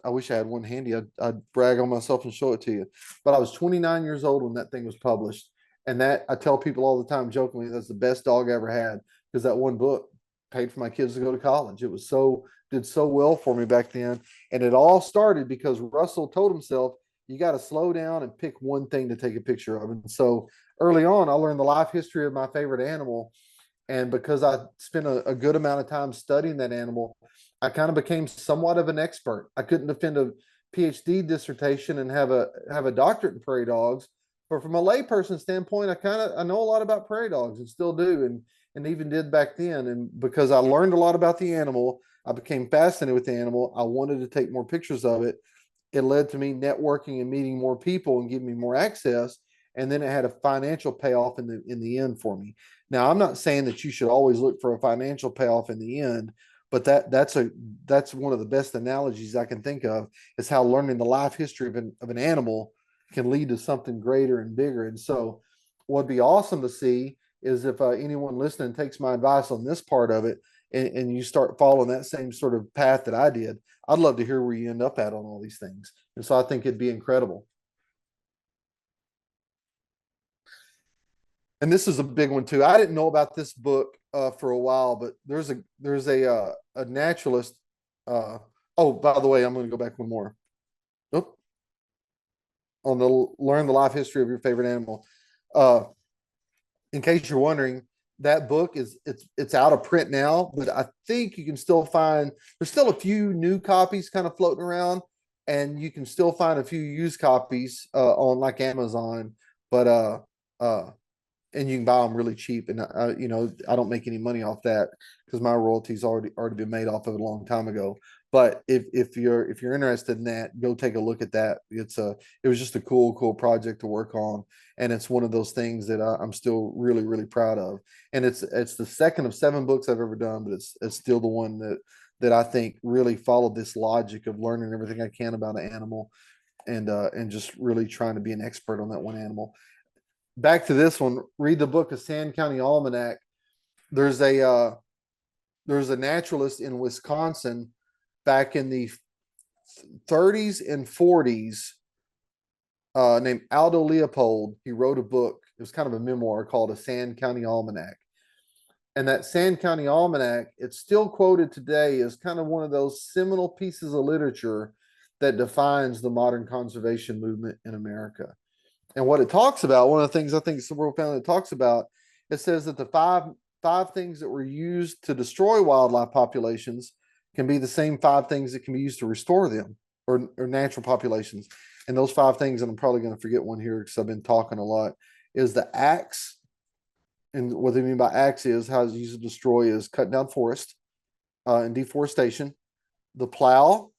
wish I had one handy. I'd brag on myself and show it to you. But I was 29 years old when that thing was published. And that I tell people all the time jokingly, that's the best dog I ever had, because that one book paid for my kids to go to college. It was did so well for me back then. And it all started because Russell told himself, you got to slow down and pick one thing to take a picture of. And so early on, I learned the life history of my favorite animal. And because I spent a good amount of time studying that animal, I kind of became somewhat of an expert. I couldn't defend a PhD dissertation and have a doctorate in prairie dogs, but from a layperson standpoint, I know a lot about prairie dogs and still do, and even did back then. And because I learned a lot about the animal, I became fascinated with the animal. I wanted to take more pictures of it. It led to me networking and meeting more people and giving me more access. And then it had a financial payoff in the end for me. Now, I'm not saying that you should always look for a financial payoff in the end, but that's one of the best analogies I can think of, is how learning the life history of an animal can lead to something greater and bigger. And so what'd be awesome to see is if anyone listening takes my advice on this part of it, and you start following that same sort of path that I did, I'd love to hear where you end up at on all these things. And so I think it'd be incredible. And this is a big one too. I didn't know about this book for a while, but there's a naturalist. Oh, by the way, I'm going to go back one more. Oop, on the learn the life history of your favorite animal. Uh, in case you're wondering, that book is it's out of print now, but I think you can still find there's still a few new copies kind of floating around, and you can still find a few used copies on like Amazon. But uh and you can buy them really cheap. And I don't make any money off that because my royalties already been made off of it a long time ago. But if you're interested in that, go take a look at that. It was just a cool project to work on, and it's one of those things that I'm still really proud of. And it's the second of 7 books I've ever done, but it's still the one that I think really followed this logic of learning everything I can about an animal and just really trying to be an expert on that one animal. Back to this one, read the book of Sand County Almanac. There's a naturalist in Wisconsin back in the 30s and 40s named Aldo Leopold. He wrote a book. It was kind of a memoir called A Sand County Almanac. And that Sand County Almanac, it's still quoted today as kind of one of those seminal pieces of literature that defines the modern conservation movement in America. And what it talks about, one of the things I think the World Family talks about, it says that the five things that were used to destroy wildlife populations can be the same 5 things that can be used to restore them or natural populations. And those 5 things, and I'm probably going to forget one here because I've been talking a lot, is the axe. And what they mean by axe is how it's used to destroy is cutting down forest and deforestation, the plow.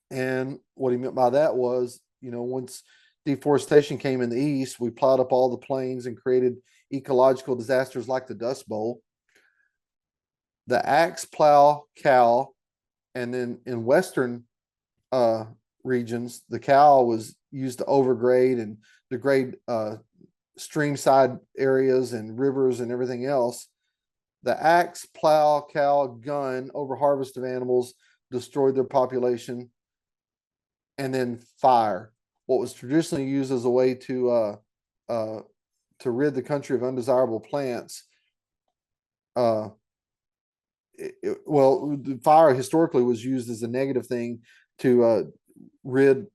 And what he meant by that was, once deforestation came in the east, we plowed up all the plains and created ecological disasters like the Dust Bowl. The axe, plow, cow, and then in western regions, the cow was used to overgrade and degrade stream side areas and rivers and everything else. The axe, plow, cow, gun, over harvest of animals destroyed their population. And then fire, what was traditionally used as a way to rid the country of undesirable plants. Fire historically was used as a negative thing to rid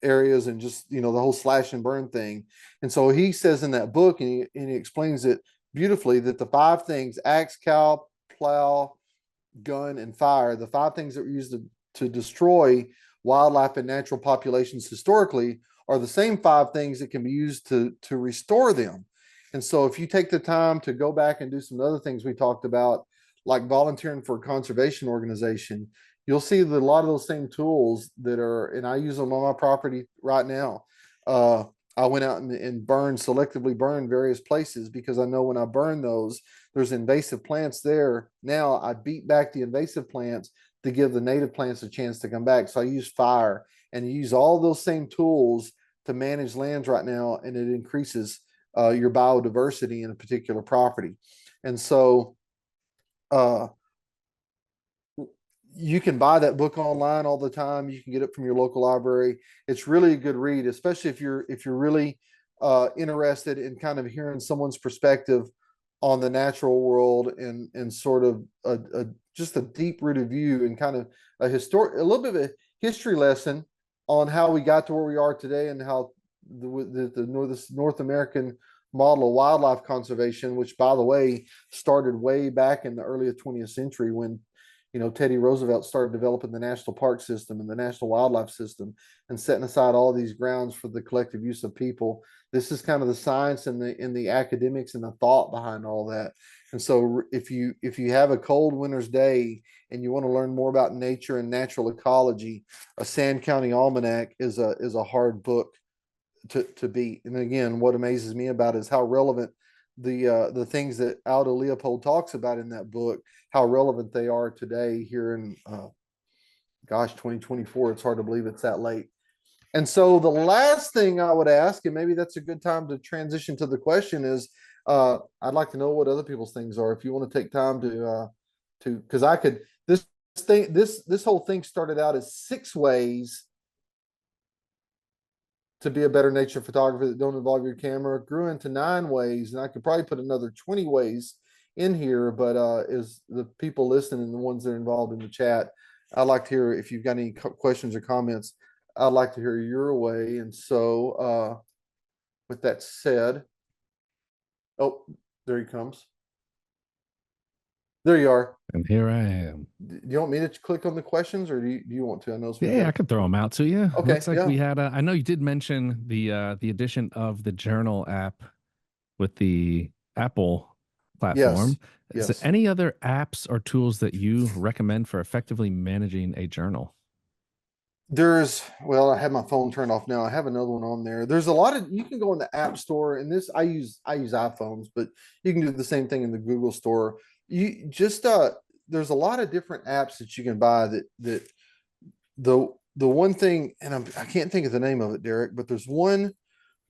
areas and just the whole slash and burn thing. And so he says in that book, and he explains it beautifully, that the 5 things: axe, cow, plow, gun, and fire, the 5 things that were used to destroy wildlife and natural populations historically, are the same 5 things that can be used to restore them. And so if you take the time to go back and do some other things we talked about, like volunteering for a conservation organization, you'll see that a lot of those same tools that are, and I use them on my property right now. I went out and selectively burned various places because I know when I burn those, there's invasive plants there. Now I beat back the invasive plants to give the native plants a chance to come back. So I use fire and use all those same tools to manage lands right now, and it increases your biodiversity in a particular property. And so you can buy that book online all the time. You can get it from your local library. It's really a good read, especially if you're really interested in kind of hearing someone's perspective on the natural world and sort of just a deep rooted view and kind of a little bit of a history lesson on how we got to where we are today and how the North American model of wildlife conservation, which by the way started way back in the early 20th century when Teddy Roosevelt started developing the national park system and the national wildlife system and setting aside all these grounds for the collective use of people. This is kind of the science and the academics and the thought behind all that. And so if you have a cold winter's day and you want to learn more about nature and natural ecology, a Sand County Almanac is a hard book to beat. And again, what amazes me about it is how relevant the things that Aldo Leopold talks about in that book, how relevant they are today here in 2024. It's hard to believe it's that late. And so the last thing I would ask, and maybe that's a good time to transition to the question, is I'd like to know what other people's things are. If you want to take time to, because I could, this whole thing started out as 6 ways to be a better nature photographer that don't involve your camera, grew into 9 ways, and I could probably put another 20 ways in here. But is the people listening and the ones that are involved in the chat, I'd like to hear if you've got any questions or comments. I'd like to hear your way. And so, with that said, oh, there he comes. There you are. And here I am. Do you want me to click on the questions, or do you want to? I know we've Yeah, got I could throw them out to you. Okay, Looks like yeah, we had I know you did mention the addition of the journal app with the Apple yes, platform. Is there yes. any other apps or tools that you recommend for effectively managing a journal? Well, I have my phone turned off now. I have another one on there. There's a lot of, you can go in the App Store, and this I use iPhones, but you can do the same thing in the Google Store. You just there's a lot of different apps that you can buy that the one thing, and I can't think of the name of it, Derek, but there's one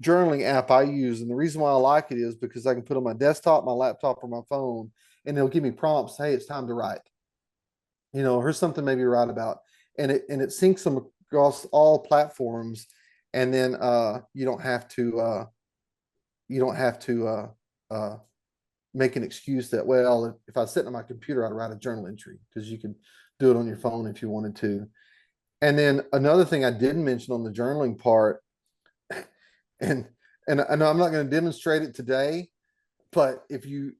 journaling app I use, and the reason why I like it is because I can put it on my desktop, my laptop, or my phone, and it'll give me prompts. Hey, it's time to write. Here's something maybe to write about, and it syncs them across all platforms, and then you don't have to make an excuse that, well, if I sit on my computer, I'd write a journal entry, because you can do it on your phone if you wanted to. And then another thing I didn't mention on the journaling part, and I know I'm not going to demonstrate it today, but if you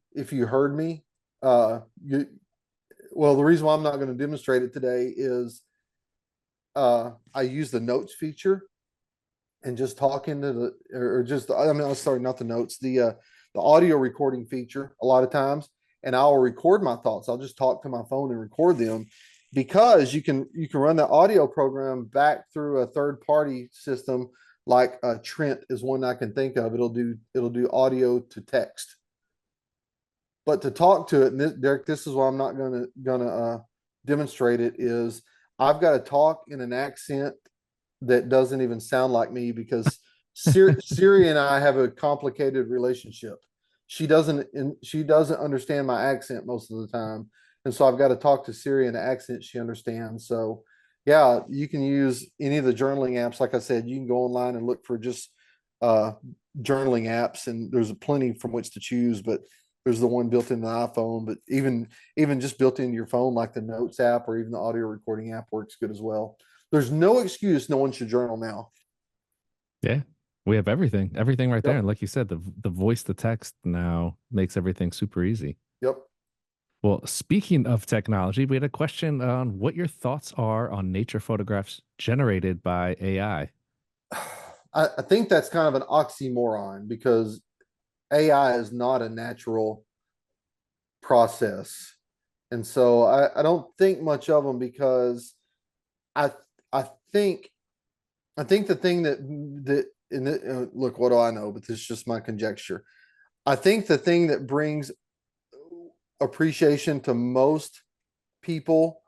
heard me, you well, the reason why I'm not going to demonstrate it today is I use the notes feature, and just talking to the, or just, I mean, sorry, not the notes, the audio recording feature a lot of times, and I'll record my thoughts. I'll just talk to my phone and record them, because you can run the audio program back through a third party system, like Trent is one I can think of. It'll do audio to text, but to talk to it, and Derek, this is why I'm not gonna demonstrate it, is I've got to talk in an accent that doesn't even sound like me, because Siri and I have a complicated relationship. She doesn't understand my accent most of the time, and so I've got to talk to Siri in an accent she understands. So, yeah, you can use any of the journaling apps. Like I said, you can go online and look for just uh, journaling apps, and there's plenty from which to choose. But there's the one built into the iPhone, but even just built into your phone, like the Notes app or even the audio recording app, works good as well. There's no excuse no one should journal now. Yeah, we have everything right there. Yep. And like you said, the voice to text now makes everything super easy. Yep. Well, speaking of technology, we had a question on what your thoughts are on nature photographs generated by AI. I think that's kind of an oxymoron, because AI is not a natural process. And so I don't think much of them, because I I think I think the thing that in the, look, what do I know? But this is just my conjecture. I think the thing that brings appreciation to most people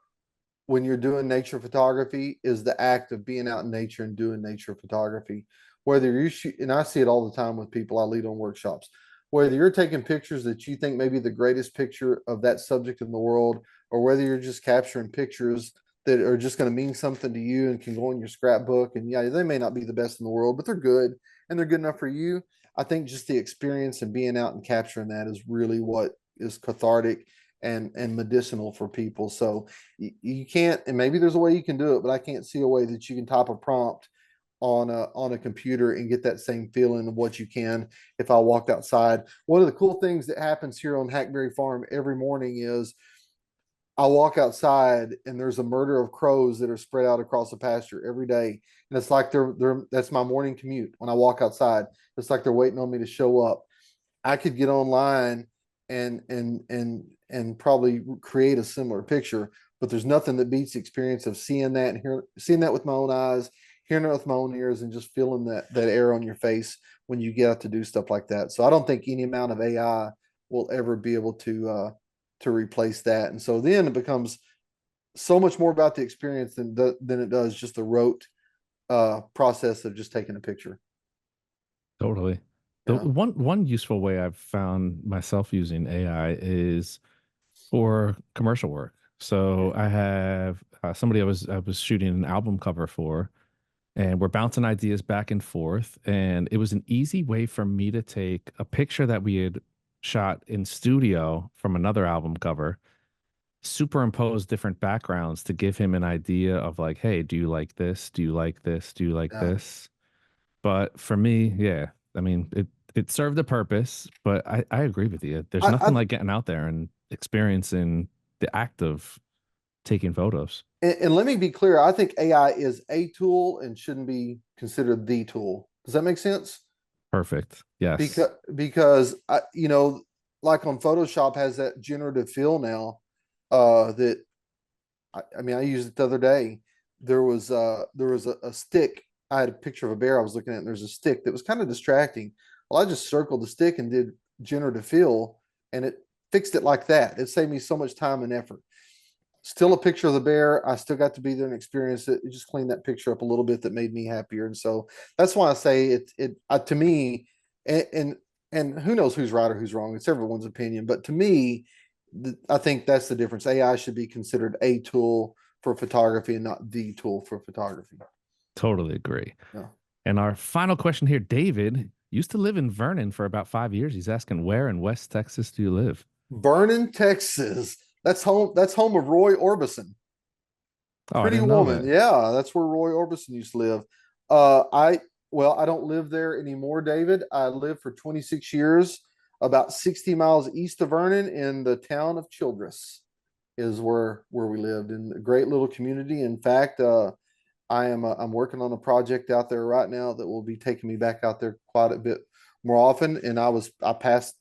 when you're doing nature photography is the act of being out in nature and doing nature photography. Whether you shoot, and I see it all the time with people I lead on workshops, whether you're taking pictures that you think may be the greatest picture of that subject in the world, or whether you're just capturing pictures that are just going to mean something to you and can go in your scrapbook. And yeah, they may not be the best in the world, but they're good, and they're good enough for you. I think just the experience and being out and capturing that is really what is cathartic and medicinal for people. So you can't, and maybe there's a way you can do it, but I can't see a way that you can type a prompt on a computer and get that same feeling of what you can if I walked outside. One of the cool things that happens here on Hackberry Farm every morning is I walk outside, and there's a murder of crows that are spread out across the pasture every day. And it's like they're that's my morning commute when I walk outside. It's like they're waiting on me to show up. I could get online and probably create a similar picture, but there's nothing that beats the experience of seeing that and seeing that with my own eyes, hearing it with my own ears, and just feeling that air on your face when you get out to do stuff like that. So I don't think any amount of AI will ever be able to replace that. And so then it becomes so much more about the experience than it does just the rote process of just taking a picture. Totally. The Yeah. one useful way I've found myself using AI is for commercial work. So I have somebody I was shooting an album cover for, and we're bouncing ideas back and forth. And it was an easy way for me to take a picture that we had shot in studio from another album cover, superimpose different backgrounds to give him an idea of like, hey, do you like this? Do you like this? Do you like Yeah. this? But for me, yeah, I mean, it served a purpose, but I agree with you. There's I nothing like getting out there and experiencing the act of taking photos. and let me be clear. I think AI is a tool and shouldn't be considered the tool. Does that make sense? Perfect. Yes. Because like on Photoshop has that generative fill now. That I mean, I used it the other day. There was a stick. I had a picture of a bear I was looking at, and there's a stick that was kind of distracting. Well, I just circled the stick and did generative fill, and it fixed it like that. It saved me so much time and effort. Still a picture of the bear. I still got to be there and experience it. It just cleaned that picture up a little bit that made me happier. And so that's why I say to me, and, and and who knows who's right or who's wrong. It's everyone's opinion. But to me, I think that's the difference. AI should be considered a tool for photography and not the tool for photography. Totally agree. Yeah. And our final question here, David used to live in Vernon for about 5 years. He's asking, where in West Texas do you live? Vernon, Texas. That's home. That's home of Roy Orbison. Oh, I Pretty didn't know Woman. that. Yeah, that's where Roy Orbison used to live. I don't live there anymore, David. I lived for 26 years, about 60 miles east of Vernon in the town of Childress is where we lived in a great little community. In fact, I'm working on a project out there right now that will be taking me back out there quite a bit more often. And I passed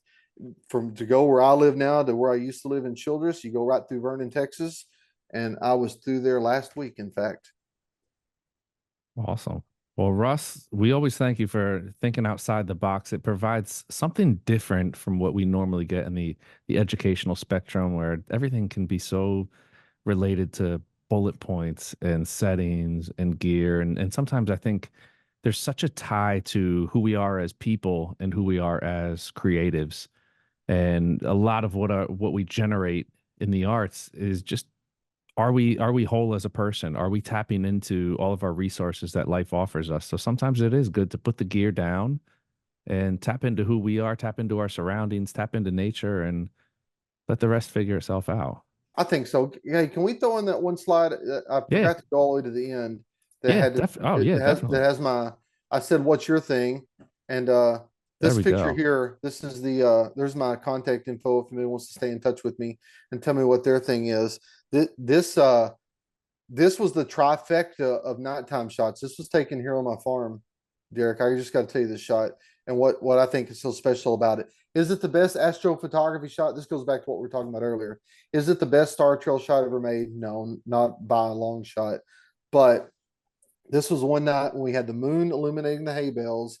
from to go where I live now to where I used to live in Childress. You go right through Vernon, Texas, and I was through there last week. In fact, Awesome. Well, Russ, we always thank you for thinking outside the box. It provides something different from what we normally get in the educational spectrum, where everything can be so related to bullet points and settings and gear. And sometimes I think there's such a tie to who we are as people and who we are as creatives. And a lot of what we generate in the arts is just, are we whole as a person? Are we tapping into all of our resources that life offers us? So sometimes it is good to put the gear down and tap into who we are, tap into our surroundings, tap into nature, and let the rest figure itself out. I think so. Hey, can we throw in that one slide? I Yeah, forgot to go all the way to the end. That yeah, had it, oh it yeah, that definitely. has my. I said, "What's your thing?" And There this we picture go. here. This is there's my contact info if anybody wants to stay in touch with me and tell me what their thing is. This was the trifecta of nighttime shots. This was taken here on my farm, Derek. I just got to tell you this shot and what I think is so special about it. Is it the best astrophotography shot? This goes back to what we were talking about earlier. Is it the best star trail shot ever made? No, not by a long shot. But this was one night when we had the moon illuminating the hay bales.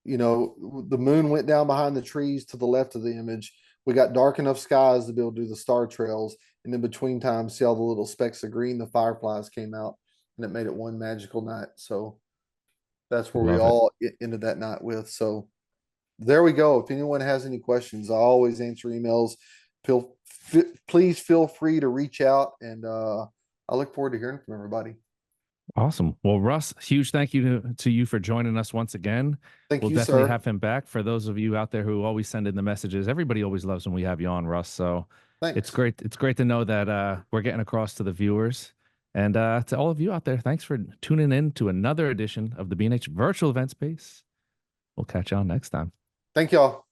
The moon went down behind the trees to the left of the image. We got dark enough skies to be able to do the star trails. And then between times, see all the little specks of green, the fireflies came out, and it made it one magical night. So that's where we Love it. all ended that night with. So there we go. If anyone has any questions, I always answer emails. Please feel free to reach out, and I look forward to hearing from everybody. Awesome. Well, Russ, huge thank you to you for joining us once again. Thank We'll you, definitely sir. have him back. For those of you out there who always send in the messages, everybody always loves when we have you on, Russ. So it's Thanks. great. It's great to know that we're getting across to the viewers. And to all of you out there, thanks for tuning in to another edition of the B&H Virtual Event Space. We'll catch y'all next time. Thank y'all.